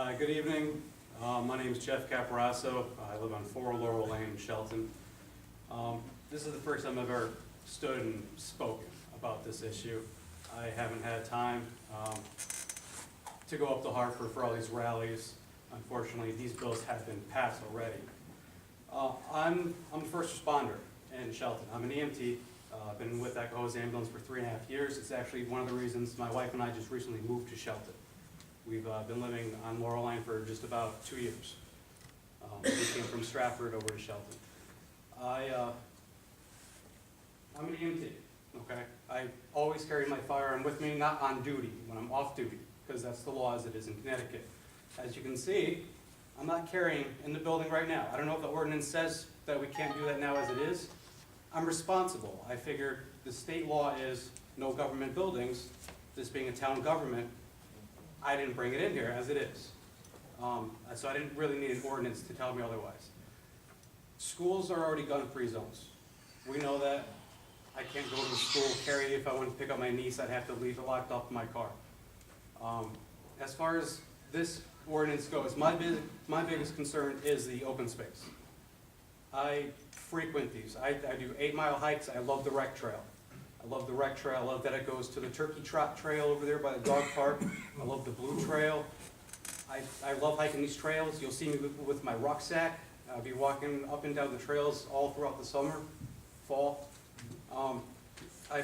Good evening. My name is Jeff Caparasso. I live on 4 Laurel Lane in Shelton. This is the first time I've ever stood and spoken about this issue. I haven't had time to go up to Hartford for all these rallies. Unfortunately, these bills have been passed already. I'm a first responder in Shelton. I'm an EMT. I've been with Echo's ambulance for 3.5 years. It's actually one of the reasons my wife and I just recently moved to Shelton. We've been living on Laurel Lane for just about 2 years. We came from Stratford over to Shelton. I'm an EMT, okay? I always carry my firearm with me, not on duty, when I'm off duty, because that's the law as it is in Connecticut. As you can see, I'm not carrying in the building right now. I don't know if the ordinance says that we can't do that now as it is. I'm responsible. I figured the state law is no government buildings, this being a town government. I didn't bring it in here as it is. So I didn't really need an ordinance to tell me otherwise. Schools are already gun-free zones. We know that. I can't go to the school, carry. If I want to pick up my niece, I'd have to leave it locked up in my car. As far as this ordinance goes, my biggest concern is the open space. I frequent these. I do 8-mile hikes. I love the rec trail. I love the rec trail. I love that it goes to the turkey trot trail over there by the dog park. I love the blue trail. I love hiking these trails. You'll see me with my rucksack. I'll be walking up and down the trails all throughout the summer, fall. I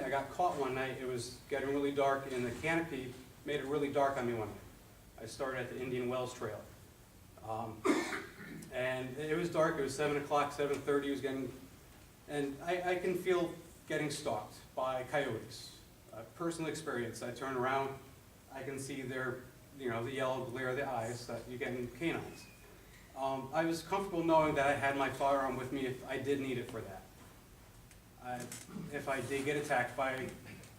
got caught one night. It was getting really dark, and the canopy made it really dark on me one night. I started at the Indian Wells Trail. And it was dark. It was 7 o'clock, 7:30. It was getting, and I can feel getting stalked by coyotes. Personal experience. I turn around, I can see their, the yellow glare of the eyes that you get in canines. I was comfortable knowing that I had my firearm with me if I did need it for that. If I did get attacked by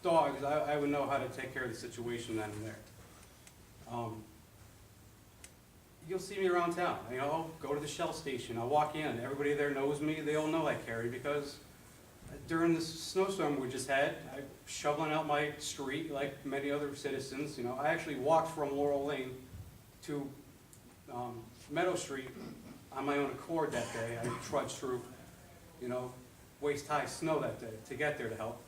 dogs, I would know how to take care of the situation then and there. You'll see me around town. I'll go to the Shell station. I'll walk in. Everybody there knows me. They all know I carry because during this snowstorm we just had, I'm shoveling out my street like many other citizens. I actually walked from Laurel Lane to Meadow Street on my own accord that day. I trudged through, waist-high snow that day to get there to help.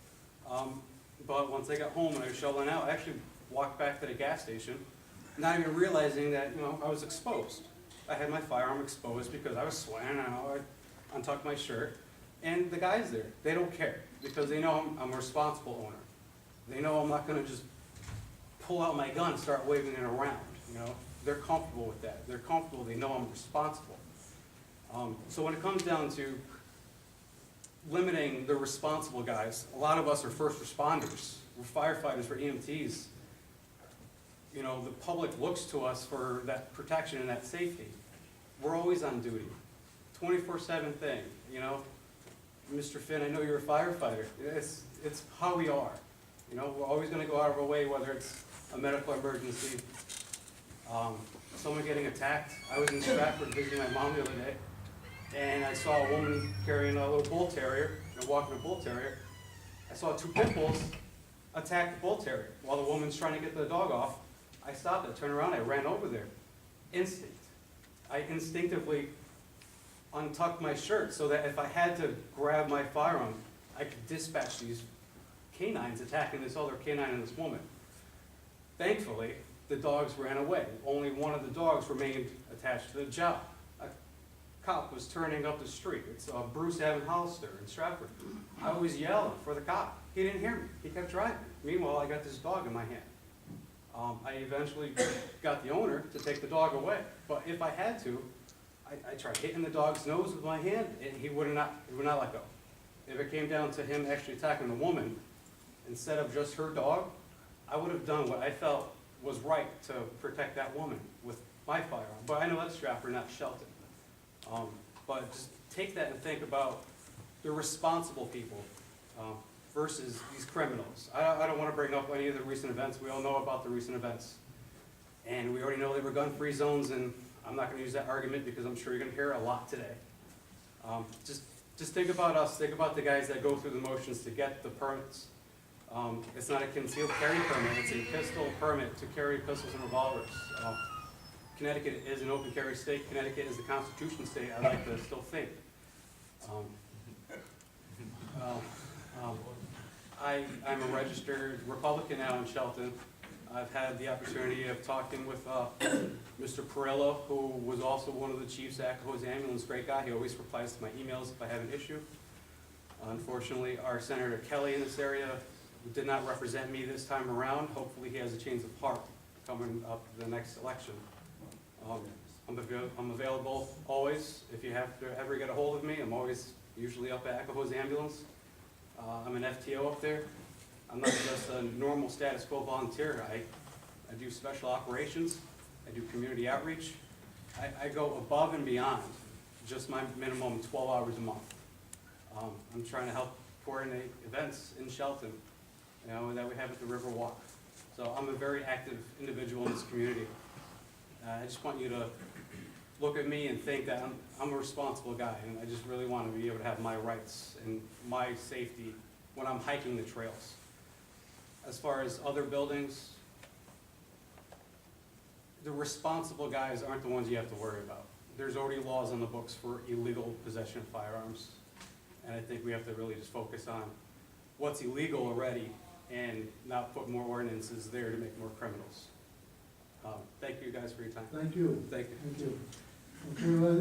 But once I got home and I was shoveling out, I actually walked back to the gas station, not even realizing that, I was exposed. I had my firearm exposed because I was sweating, I untucked my shirt. And the guys there, they don't care because they know I'm a responsible owner. They know I'm not gonna just pull out my gun and start waving it around, They're comfortable with that. They're comfortable, they know I'm responsible. So when it comes down to limiting the responsible guys, a lot of us are first responders. We're firefighters, we're EMTs. The public looks to us for that protection and that safety. We're always on duty, 24/7 thing, Mr. Finn, I know you're a firefighter. It's how we are. We're always going to go out of our way, whether it's a medical emergency, someone getting attacked. I was in Stratford visiting my mom the other day, and I saw a woman carrying a little bull terrier, walking a bull terrier. I saw 2 pit bulls attack the bull terrier while the woman's trying to get the dog off. I stopped, I turned around, I ran over there. Instinct. I instinctively untucked my shirt so that if I had to grab my firearm, I could dispatch these canines attacking this other canine and this woman. Thankfully, the dogs ran away. Only one of the dogs remained attached to the job. A cop was turning up the street. It's Bruce Evan Hollister in Stratford. I was yelling for the cop. He didn't hear me. He kept driving. Meanwhile, I got this dog in my hand. I eventually got the owner to take the dog away. But if I had to, I tried hitting the dog's nose with my hand, and he would not let go. If it came down to him actually attacking the woman, instead of just her dog, I would have done what I felt was right to protect that woman with my firearm. But I know that's Stratford, not Shelton. But just take that and think about the responsible people versus these criminals. I don't want to bring up any of the recent events. We all know about the recent events. And we already know they were gun-free zones, and I'm not going to use that argument because I'm sure you're going to hear a lot today. Just think about us. Think about the guys that go through the motions to get the permits. It's not a concealed carry permit. It's a pistol permit to carry pistols and revolvers. Connecticut is an open carry state. Connecticut is the Constitution state, I like to still think. I'm a registered Republican now in Shelton. I've had the opportunity of talking with Mr. Perillo, who was also one of the chiefs at Echo's Ambulance. Great guy. He always replies to my emails if I have an issue. Unfortunately, our Senator Kelly in this area did not represent me this time around. Hopefully he has a change of heart coming up the next election. I'm available always. If you have to ever get a hold of me, I'm always usually up at Echo's Ambulance. I'm an FTO up there. I'm not just a normal status quo volunteer. I do special operations. I do community outreach. I go above and beyond just my minimum 12 hours a month. I'm trying to help coordinate events in Shelton, you know, that we have at the River Walk. So I'm a very active individual in this community. I just want you to look at me and think that I'm a responsible guy, and I just really want to be able to have my rights and my safety when I'm hiking the trails. As far as other buildings, the responsible guys aren't the ones you have to worry about. There's already laws on the books for illegal possession of firearms, and I think we have to really just focus on what's illegal already and not put more ordinances there to make more criminals. Thank you guys for your time. Thank you. Thank you. Thank you. Okay, well,